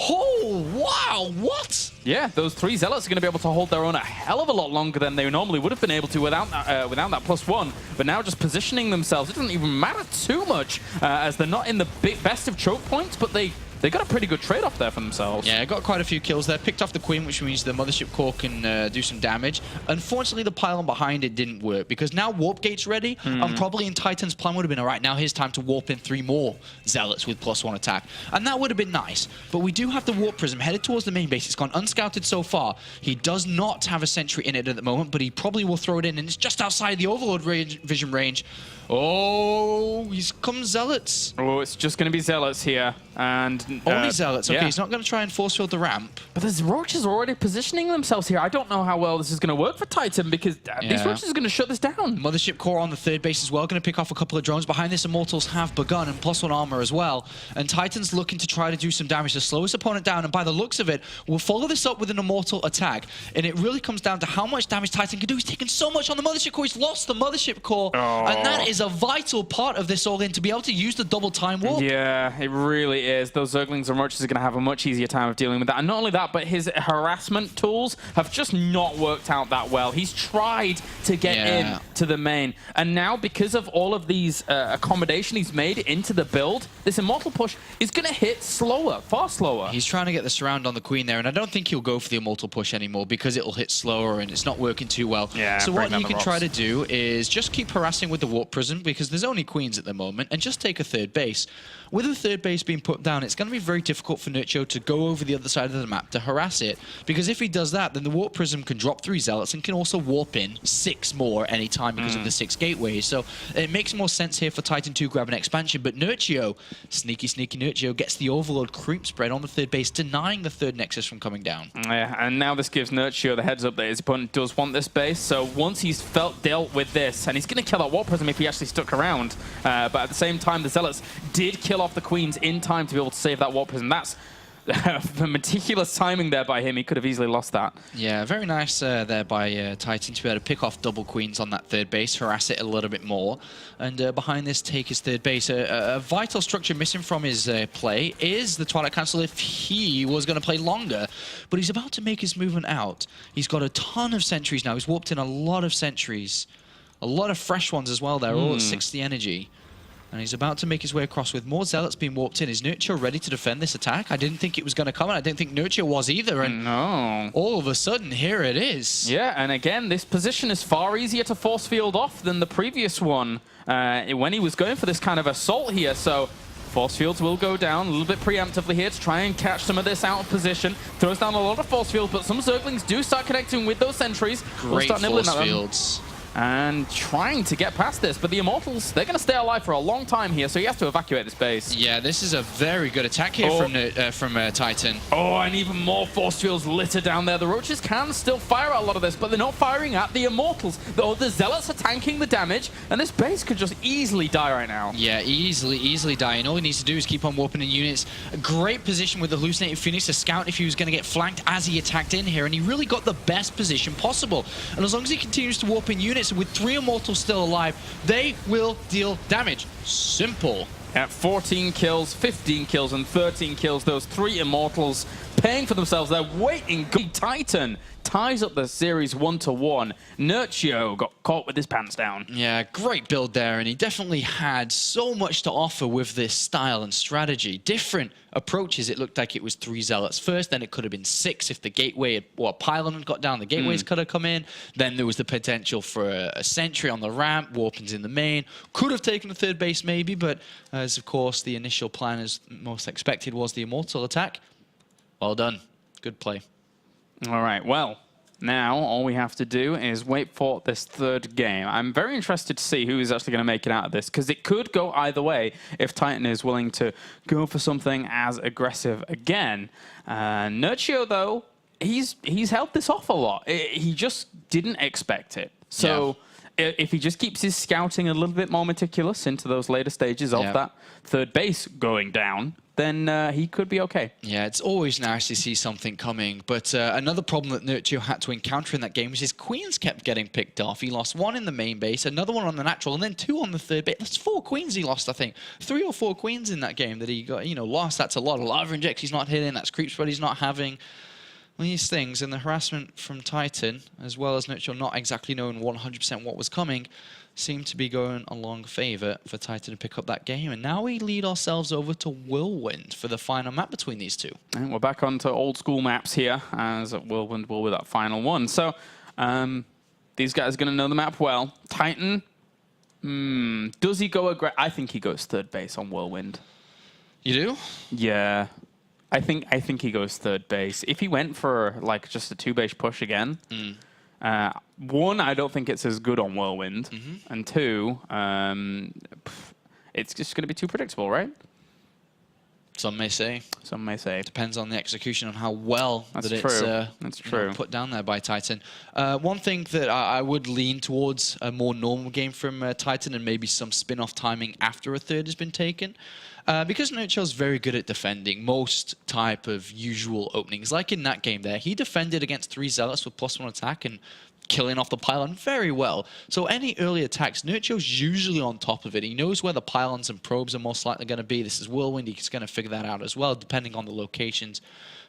oh, wow, what? Yeah, those 3 Zealots are going to be able to hold their own a hell of a lot longer than they normally would have been able to without that +1. But now just positioning themselves, it doesn't even matter too much as they're not in the best of choke points, but they got a pretty good trade-off there for themselves. Yeah, got quite a few kills there. Picked off the Queen, which means the Mothership core can do some damage. Unfortunately, the pylon behind it didn't work because now Warp Gate's ready, and probably in TitaN's plan would have been, all right, now here's time to warp in 3 more Zealots with +1 attack. And that would have been nice. But we do have the Warp Prism headed towards the main base. It's gone unscouted so far. He does not have a sentry in it at the moment, but he probably will throw it in, and it's just outside the Overlord vision range. Oh, he's come Zealots. Oh, it's just going to be Zealots here. And Only Zealots. Okay, he's not going to try and force field the ramp. But there's Roaches already positioning themselves here. I don't know how well this is going to work for TitaN because these Roaches are going to shut this down. Mothership core on the third base as well, going to pick off a couple of drones. Behind this, Immortals have begun, and +1 armor as well. And TitaN's looking to try to do some damage to slow his opponent down, and by the looks of it, we'll follow this up with an Immortal attack. And it really comes down to how much damage TitaN can do. He's taken so much on the Mothership core. He's lost the Mothership core, and that is a vital part of this all-in, to be able to use the double time warp. Yeah, it really is. Those Zerglings and Roaches are going to have a much easier time of dealing with that. And not only that, but his harassment tools have just not worked out that well. He's tried to get in to the main. And now, because of all of these accommodation he's made into the build, this Immortal push is going to hit slower, far slower. He's trying to get the surround on the Queen there, and I don't think he'll go for the Immortal push anymore because it'll hit slower and it's not working too well. Yeah, so what he can try to do is just keep harassing with the Warp Prism because there's only Queens at the moment, and just take a third base. With the third base being put down, it's going to be very difficult for Nerchio to go over the other side of the map to harass it, because if he does that, then the Warp Prism can drop 3 Zealots and can also warp in 6 more anytime because of the 6 gateways. So it makes more sense here for TitaN to grab an expansion, but Nerchio, sneaky Nerchio, gets the Overload creep spread on the third base, denying the third Nexus from coming down. Yeah, and now this gives Nerchio the heads up that his opponent does want this base, so once he's dealt with this, and he's going to kill that Warp Prism if he actually stuck around, but at the same time, the Zealots did kill off the Queens in time to be able to save that Warp Prism. That's the meticulous timing there by him. He could have easily lost that. Yeah, very nice there by TitaN to be able to pick off double Queens on that third base, harass it a little bit more, and behind this, take his third base. A vital structure missing from his play is the Twilight Council if he was going to play longer, but he's about to make his movement out. He's got a ton of sentries now. He's warped in a lot of sentries. A lot of fresh ones as well there, all at 60 energy. And he's about to make his way across with more Zealots being warped in. Is Nerchio ready to defend this attack? I didn't think it was going to come, and I didn't think Nerchio was either. And all of a sudden, here it is. Yeah, and again, this position is far easier to force field off than the previous one when he was going for this kind of assault here. So force fields will go down a little bit preemptively here to try and catch some of this out of position. Throws down a lot of force fields, but some Zerglings do start connecting with those sentries. Great force fields. And trying to get past this, but the Immortals, they're going to stay alive for a long time here, so he has to evacuate this base. Yeah, this is a very good attack here from TitaN. Oh, and even more force fields litter down there. The Roaches can still fire out a lot of this, but they're not firing at the Immortals. The Zealots are tanking the damage, and this base could just easily die right now. Yeah, easily die, and all he needs to do is keep on warping in units. A great position with the Hallucinating Phoenix to scout if he was going to get flanked as he attacked in here, and he really got the best position possible. And as long as he continues to warp in units, with 3 Immortals still alive, they will deal damage. Simple. At 14 kills, 15 kills, and 13 kills, those 3 Immortals paying for themselves. They're waiting. TitaN ties up the series 1-1. Nerchio got caught with his pants down. Yeah, great build there, and he definitely had so much to offer with this style and strategy. Different approaches. It looked like it was 3 Zealots first, then it could have been 6 if the gateway or a pylon had got down. The gateways could have come in. Then there was the potential for a sentry on the ramp, Warpins in the main. Could have taken a third base maybe, but as of course the initial plan, as most expected, was the Immortal attack. Well done. Good play. All right, well, now all we have to do is wait for this third game. I'm very interested to see who is actually going to make it out of this, because it could go either way if TitaN is willing to go for something as aggressive again. Nerchio, though, he's held this off a lot. He just didn't expect it. So if he just keeps his scouting a little bit more meticulous into those later stages of that third base going down, then he could be okay. Yeah, it's always nice to see something coming. But another problem that Nerchio had to encounter in that game was his Queens kept getting picked off. He lost 1 in the main base, another 1 on the natural, and then 2 on the third base. That's 4 Queens he lost, I think. 3 or 4 Queens in that game that he got, lost. That's a lot. A lot of injects he's not hitting. That's creep spread he's not having. These things, and the harassment from TitaN, as well as Nerchio not exactly knowing 100% what was coming, seemed to be going along favour for TitaN to pick up that game. And now we lead ourselves over to Whirlwind for the final map between these two. And we're back onto old school maps here, as Whirlwind will with that final one. So these guys are going to know the map well. TitaN, does he go aggressive? I think he goes third base on Whirlwind. You do? Yeah. I think he goes third base. If he went for like just a 2-base push again, 1, I don't think it's as good on Whirlwind, and 2, it's just going to be too predictable, right? Some may say. Some may say. Depends on the execution and how well it's put down there by TitaN. One thing that I would lean towards a more normal game from TitaN and maybe some spin-off timing after a third has been taken. Because Nerchio's very good at defending most type of usual openings. Like in that game there, he defended against 3 Zealots with +1 attack and killing off the pylon very well. So any early attacks, Nerchio's usually on top of it. He knows where the pylons and probes are most likely going to be. This is Whirlwind. He's going to figure that out as well, depending on the locations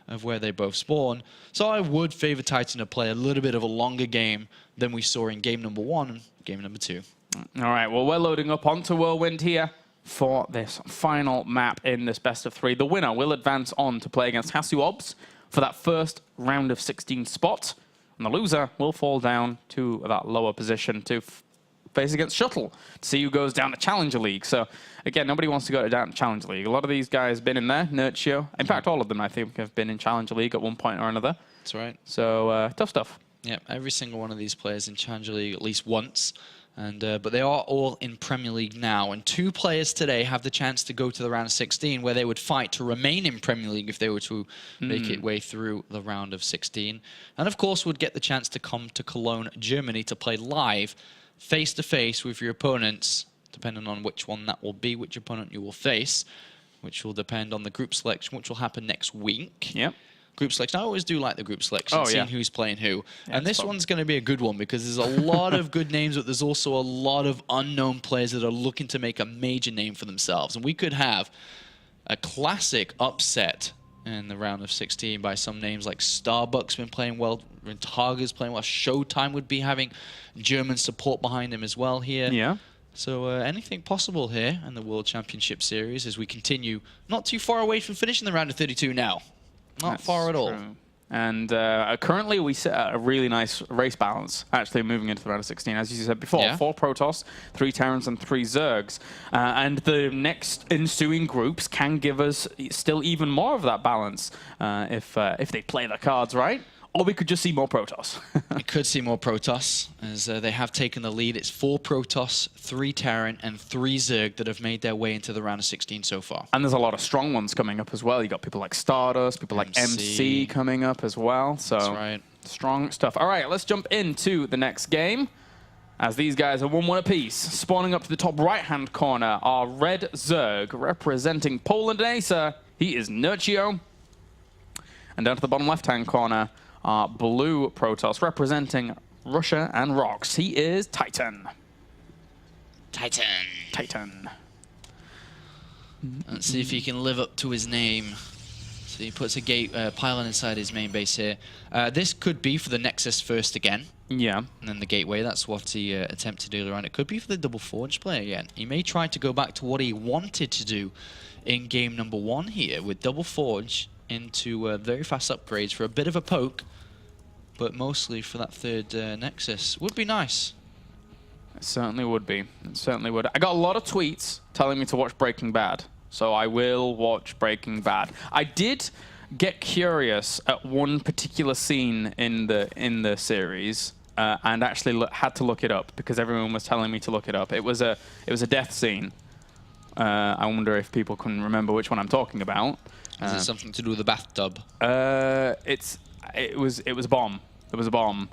of where they both spawn. So I would favor TitaN to play a little bit of a longer game than we saw in game number 1 and game number 2. All right, well, we're loading up onto Whirlwind here for this final map in this best of 3. The winner will advance on to play against Hasuobs for that first round of 16 spot. And the loser will fall down to that lower position to face against Shuttle to see who goes down to Challenger League. So, again, nobody wants to go down to Challenger League. A lot of these guys have been in there. Nerchio. In fact, all of them, I think, have been in Challenger League at one point or another. That's right. So, tough stuff. Yeah, every single one of these players in Challenger League at least once. And but they are all in Premier League now. And 2 players today have the chance to go to the round of 16 where they would fight to remain in Premier League if they were to make it way through the round of 16. And of course would get the chance to come to Cologne, Germany to play live face-to-face with your opponents, depending on which one that will be, which opponent you will face, which will depend on the group selection, which will happen next week. Yep. Group selection. I always do like the group selection, seeing who's playing who. Yeah, and this one's going to be a good one because there's a lot of good names, but there's also a lot of unknown players that are looking to make a major name for themselves. And we could have a classic upset in the round of 16 by some names like Starbucks been playing well, Targa's playing well, Showtime would be having German support behind him as well here. Yeah. So anything possible here in the World Championship Series as we continue not too far away from finishing the round of 32 now. Not far at all. And currently we set a really nice race balance, actually moving into the round of 16, as you said before. 4 Protoss, 3 Terrans, and 3 Zergs. And the next ensuing groups can give us still even more of that balance if they play their cards right. Or we could just see more Protoss. We could see more Protoss, as they have taken the lead. It's 4 Protoss, 3 Terran, and 3 Zerg that have made their way into the round of 16 so far. And there's a lot of strong ones coming up as well. You got people like Stardust, people like MC coming up as well. So that's right. Strong stuff. All right, let's jump into the next game, as these guys are 1-1 apiece. Spawning up to the top right-hand corner are Red Zerg, representing Poland and Acer. He is Nerchio. And down to the bottom left-hand corner are Blue Protoss, representing Russia and Rox. He is TitaN. TitaN. Let's see if he can live up to his name. So he puts a pylon inside his main base here. This could be for the Nexus first again. Yeah. And then the gateway. That's what he attempted earlier on. It could be for the double forge play again. He may try to go back to what he wanted to do in game number 1 here with double forge into very fast upgrades for a bit of a poke, but mostly for that third Nexus. Would be nice. It certainly would be. It certainly would. I got a lot of tweets telling me to watch Breaking Bad, so I will watch Breaking Bad. I did get curious at one particular scene in the series, and actually had to look it up because everyone was telling me to look it up. It was a death scene. I wonder if people can remember which one I'm talking about. Is it something to do with the bathtub? It was a bomb. It was a bomb.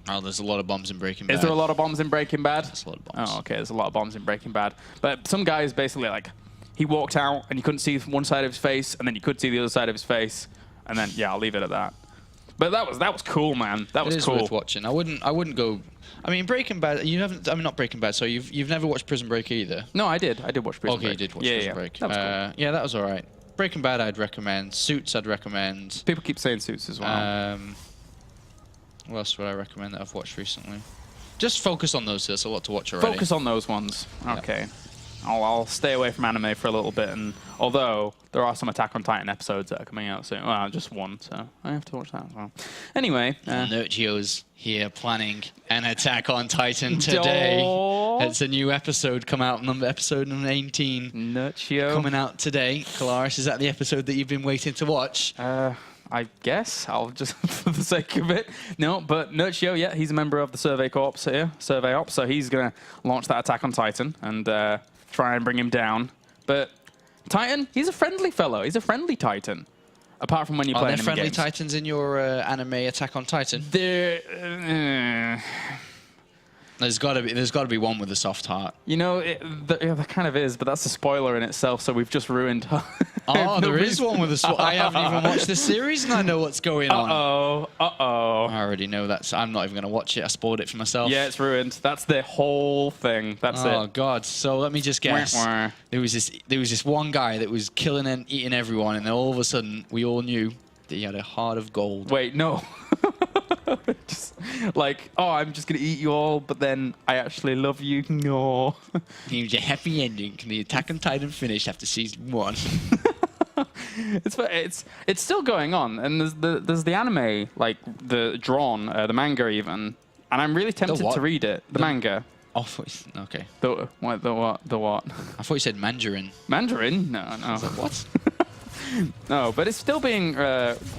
Oh, there's a lot of bombs in Breaking Bad. Is there a lot of bombs in Breaking Bad? There's a lot of bombs. Oh, okay. There's a lot of bombs in Breaking Bad. But some guys basically, like, he walked out and you couldn't see one side of his face, and then you could see the other side of his face, and then yeah, I'll leave it at that. But that was cool, man. That was cool. It is worth watching. I wouldn't go. I mean, Breaking Bad. You haven't. I mean, not Breaking Bad. So you've never watched Prison Break either. No, I did. I did watch Prison Break. Okay, you did watch Prison Break. That was cool. Yeah, that was all right. Breaking Bad, I'd recommend. Suits, I'd recommend. People keep saying Suits as well. What else would I recommend that I've watched recently? Just focus on those. There's a lot to watch already. Focus on those ones. Okay. Yep. I'll stay away from anime for a little bit, and although there are some Attack on Titan episodes that are coming out soon, well, just one, so I have to watch that as well. Anyway, Nerchio's here planning an Attack on Titan today. It's a new episode come out, episode number 18. Nerchio coming out today. Kalaris, is that the episode that you've been waiting to watch? I guess I'll just for the sake of it. No, but Nerchio, yeah, he's a member of the Survey Corps here, Survey Ops, so he's gonna launch that Attack on Titan and try and bring him down. But TitaN, he's a friendly fellow. He's a friendly Titan. Apart from when you play Are there friendly games. Titans in your anime Attack on Titan? There's got to be one with a soft heart. You know, there kind of is, but that's a spoiler in itself, so we've just ruined. Oh, there is one with a soft heart. I haven't even watched the series, and I know what's going on. Uh-oh. I already know that. I'm not even going to watch it. I spoiled it for myself. Yeah, it's ruined. That's the whole thing. That's it. Oh, God. So let me just guess. There was this one guy that was killing and eating everyone, and then all of a sudden, we all knew that he had a heart of gold. Wait, no. Just like, oh, I'm just going to eat you all, but then I actually love you. No. It was a happy ending. The Attack on Titan finished after season 1. It's still going on, and there's the anime, like the manga even, and I'm really tempted to read it. The manga. Oh, okay. The what? I thought you said Mandarin. Mandarin? No. What? No, but it's still being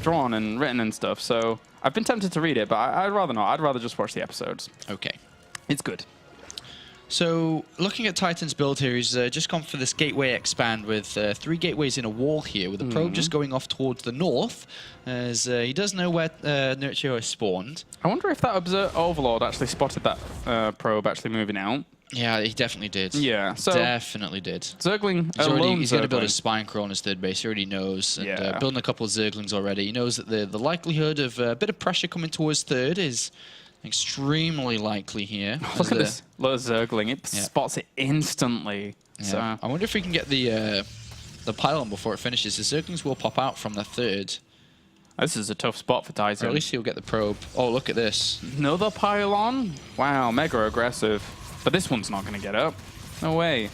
drawn and written and stuff, so I've been tempted to read it, but I'd rather not. I'd rather just watch the episodes. Okay. It's good. So, looking at TitaN's build here, he's just gone for this gateway expand with 3 gateways in a wall here, with the probe just going off towards the north, as he does know where Nerchio is spawned. I wonder if that Overlord actually spotted that probe actually moving out. Yeah, he definitely did. Yeah, so definitely did. Zergling, He's going to build a spine crawl on his third base. He already knows. And building a couple of Zerglings already. He knows that the likelihood of a bit of pressure coming towards third is extremely likely here. Look at this little Zergling. It spots it instantly. Yeah. So I wonder if we can get the pylon before it finishes. The Zerglings will pop out from the third. This is a tough spot for TitaN. Or at least he'll get the probe. Oh, look at this. Another pylon? Wow, mega aggressive. But this one's not going to get up. No way.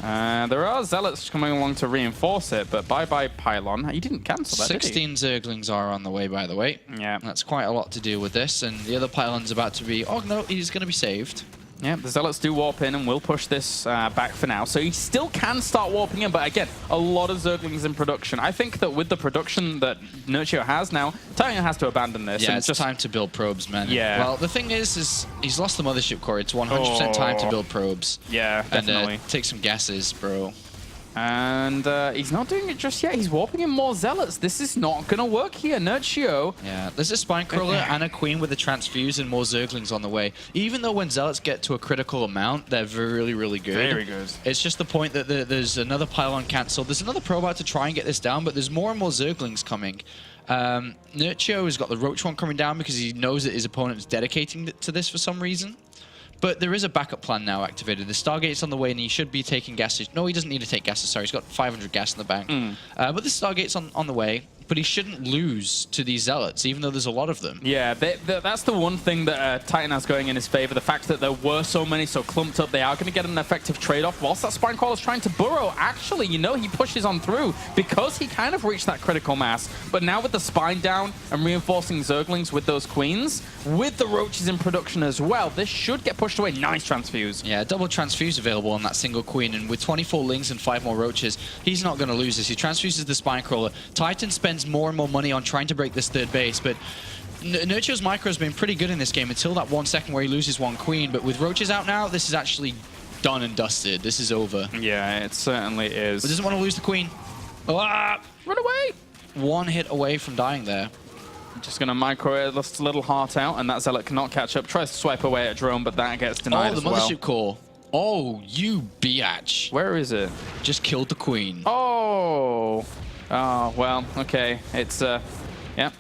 There are Zealots coming along to reinforce it, but bye-bye pylon. He didn't cancel that, 16 Zerglings are on the way, by the way. Yeah. That's quite a lot to deal with this, and the other pylon's about to be... Oh, no, he's going to be saved. Yeah, the Zealots do warp in and will push this back for now. So he still can start warping in, but again, a lot of Zerglings in production. I think that with the production that Nerchio has now, TitaN has to abandon this. Yeah, and it's just time to build probes, man. Yeah. Well, the thing is he's lost the mothership core. It's 100% time to build probes. Yeah, definitely. And take some guesses, bro. And he's not doing it just yet. He's warping in more Zealots. This is not going to work here. Nerchio. Yeah, there's a Spine Crawler and a Queen with a Transfuse and more Zerglings on the way. Even though when Zealots get to a critical amount, they're really, really good. Very good. It's just the point that there's another pylon cancelled. There's another probe out to try and get this down, but there's more and more Zerglings coming. Nerchio has got the Roach one coming down because he knows that his opponent is dedicating to this for some reason. But there is a backup plan now activated. The Stargate's on the way, and he should be taking gases. No, he doesn't need to take gases. Sorry, he's got 500 gas in the bank. But the Stargate's on the way. But he shouldn't lose to these Zealots, even though there's a lot of them. Yeah, that's the one thing that TitaN has going in his favor. The fact that there were so many so clumped up, they are going to get an effective trade-off. Whilst that Spine Crawler's trying to burrow, actually, you know, he pushes on through because he kind of reached that critical mass. But now with the Spine down and reinforcing Zerglings with those Queens, with the Roaches in production as well, this should get pushed away. Nice Transfuse. Yeah, double Transfuse available on that single Queen. And with 24 Lings and 5 more Roaches, he's not going to lose this. He transfuses the Spine Crawler. TitaN spends more and more money on trying to break this third base, but Nerchio's micro has been pretty good in this game until that 1 second where he loses 1 Queen, but with Roaches out now, this is actually done and dusted. This is over. Yeah, it certainly is. But doesn't want to lose the Queen. Ah, run away! 1 hit away from dying there. Just going to micro it, just a little heart out, and that Zealot cannot catch up. Tries to swipe away at Drone, but that gets denied as well. Oh, the Mothership Core. Oh, you biatch. Where is it? Just killed the Queen. Oh. Oh, well, okay. It's, yeah.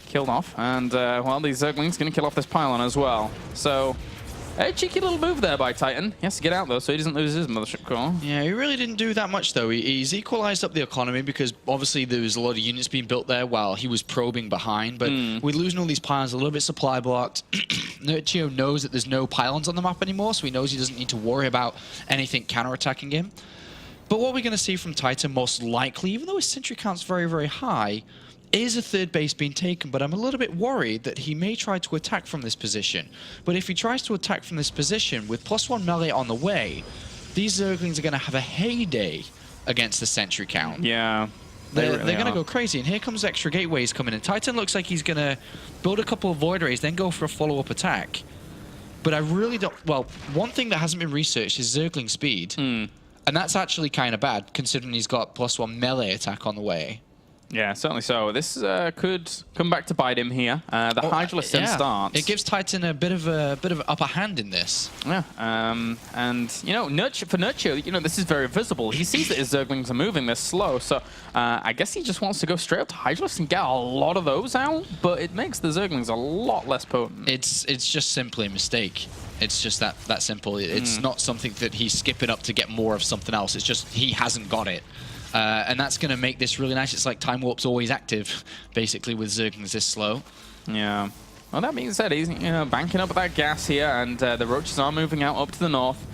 Killed off. And, well, these Zerglings going to kill off this pylon as well. So, a cheeky little move there by TitaN. He has to get out, though, so he doesn't lose his Mothership Core. Yeah, he really didn't do that much, though. He's equalized up the economy because, obviously, there was a lot of units being built there while he was probing behind. But with losing all these pylons, a little bit supply blocked. Nerchio knows that there's no pylons on the map anymore, so he knows he doesn't need to worry about anything counterattacking him. But what we're going to see from TitaN, most likely, even though his sentry count's very, very high, is a third base being taken. But I'm a little bit worried that he may try to attack from this position. But if he tries to attack from this position, with +1 melee on the way, these Zerglings are going to have a heyday against the sentry count. Yeah. They're going to go crazy. And here comes extra gateways coming in. TitaN looks like he's going to build a couple of Void Rays, then go for a follow-up attack. But I really don't... Well, one thing that hasn't been researched is Zergling speed. And that's actually kind of bad, considering he's got +1 melee attack on the way. Yeah, certainly so. This could come back to bite him here. The Hydralisk then starts. It gives TitaN a bit of an upper hand in this. Yeah, and you know, for Nerchio, you know, this is very visible. He sees that his Zerglings are moving, they're slow, so I guess he just wants to go straight up to Hydralisk and get a lot of those out, but it makes the Zerglings a lot less potent. It's just simply a mistake. It's just that simple. It's not something that he's skipping up to get more of something else. It's just he hasn't got it. And that's going to make this really nice. It's like Time Warp's always active, basically, with Zerglings this slow. Yeah. Well, that being said, he's banking up with that gas here, and the Roaches are moving out up to the north,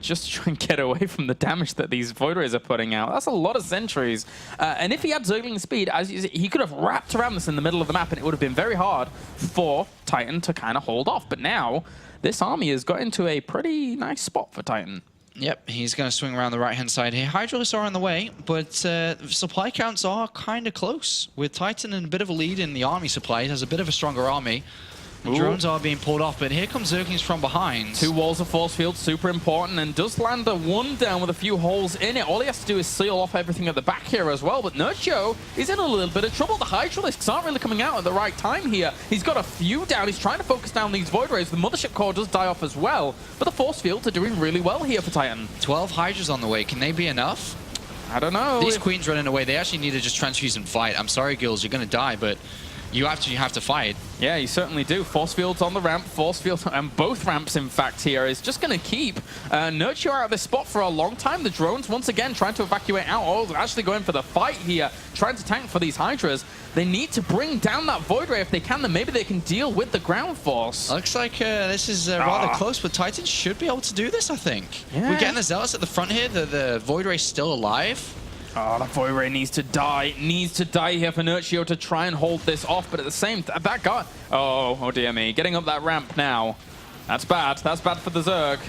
just to try and get away from the damage that these Void Rays are putting out. That's a lot of sentries. And if he had Zergling speed, as you see, he could have wrapped around this in the middle of the map, and it would have been very hard for TitaN to kind of hold off. But now, this army has got into a pretty nice spot for TitaN. Yep, he's going to swing around the right-hand side here. Hydralisks are on the way, but supply counts are kind of close. With TitaN in a bit of a lead in the army supply, he has a bit of a stronger army. Drones are being pulled off, but here comes Zerglings from behind. 2 walls of force field, super important, and does land a 1 down with a few holes in it. All he has to do is seal off everything at the back here as well, but Nerchio is in a little bit of trouble. The Hydralisks aren't really coming out at the right time here. He's got a few down. He's trying to focus down these Void Rays. The Mothership Core does die off as well, but the force fields are doing really well here for TitaN. 12 Hydras on the way. Can they be enough? I don't know. These Queens running away. They actually need to just transfuse and fight. I'm sorry, girls, you're going to die, but you have to fight. Yeah, you certainly do. Force fields on the ramp, force field, and both ramps, in fact, here is just going to keep Nerchio out of this spot for a long time. The drones, once again, trying to evacuate out. Oh, they're actually going for the fight here, trying to tank for these Hydras. They need to bring down that Void Ray if they can, then maybe they can deal with the ground force. Looks like this is rather close, but TitaN should be able to do this, I think. Yeah. We're getting the Zealots at the front here. The Void Ray's still alive. Oh, that Void Ray needs to die. Needs to die here for Nerchio to try and hold this off, but at the same time, that guy... Oh dear me. Getting up that ramp now. That's bad. That's bad for the Zerg.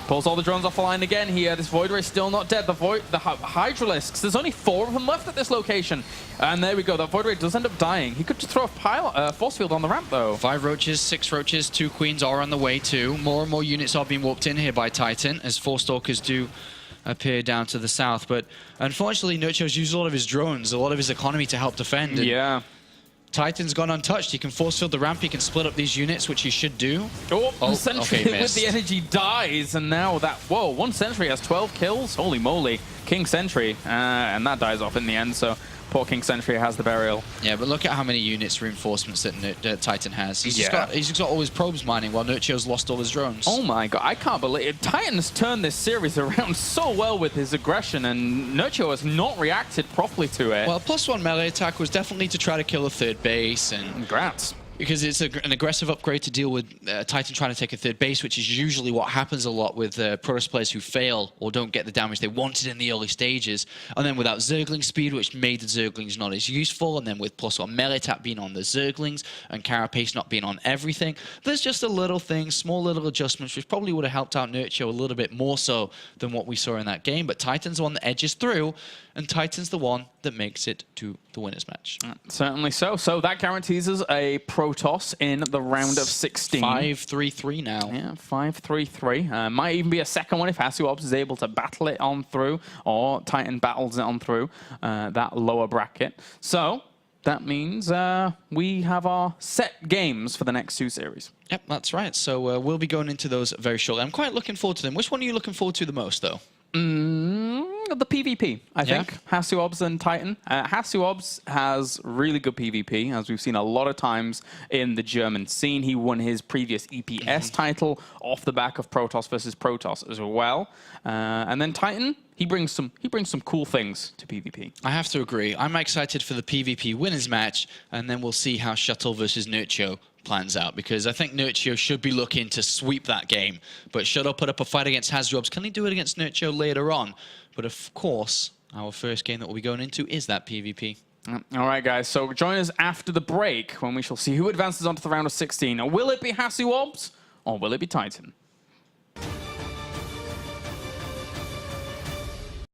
Pulls all the drones off the line again here. This Void Ray's still not dead. The Hydralisks, there's only 4 of them left at this location. And there we go. That Void Ray does end up dying. He could just throw a force field on the ramp, though. 5 Roaches, 6 Roaches, 2 Queens are on the way, too. More and more units are being warped in here by TitaN, as 4 Stalkers do appear down to the south, but unfortunately Nerchio's used a lot of his drones, a lot of his economy to help defend. Yeah. TitaN's gone untouched. He can force field the ramp, he can split up these units, which he should do. Oh, sentry with the energy dies, and now that, whoa, 1 sentry has 12 kills? Holy moly. King Sentry, and that dies off in the end, so poor King Sentry has the burial. Yeah, but look at how many units, reinforcements that TitaN has. He's just got all his probes mining while Nerchio's lost all his drones. Oh my god, I can't believe it. TitaN's turned this series around so well with his aggression, and Nerchio has not reacted properly to it. Well, +1 melee attack was definitely to try to kill a 3rd base, and congrats. Because it's an aggressive upgrade to deal with TitaN trying to take a 3rd base, which is usually what happens a lot with Protoss players who fail or don't get the damage they wanted in the early stages. And then without Zergling speed, which made the Zerglings not as useful, and then with +1 melee attack being on the Zerglings and Carapace not being on everything, there's just a little thing, small little adjustments, which probably would have helped out Nerchio a little bit more so than what we saw in that game. But TitaN's the one that edges through, and TitaN's the one that makes it to the winners match. Certainly so. So that guarantees us a Protoss in the round of 16. 5-3-3 now. Yeah, 5-3-3. Might even be a second one if HasuObs is able to battle it on through, or TitaN battles it on through that lower bracket. So that means we have our set games for the next 2 series. Yep, that's right. So we'll be going into those very shortly. I'm quite looking forward to them. Which one are you looking forward to the most, though? The PvP, I think. HasuObs and TitaN. HasuObs has really good PvP, as we've seen a lot of times in the German scene. He won his previous EPS title off the back of Protoss versus Protoss as well. And then TitaN, he brings some cool things to PvP. I have to agree. I'm excited for the PvP winners match, and then we'll see how Shuttle versus Nerchio plans out, because I think Nerchio should be looking to sweep that game. But Shuttle put up a fight against HasuObs. Can he do it against Nerchio later on? But of course, our first game that we'll be going into is that PvP. All right, guys. So join us after the break when we shall see who advances onto the round of 16. Will it be HasuObs or will it be TitaN?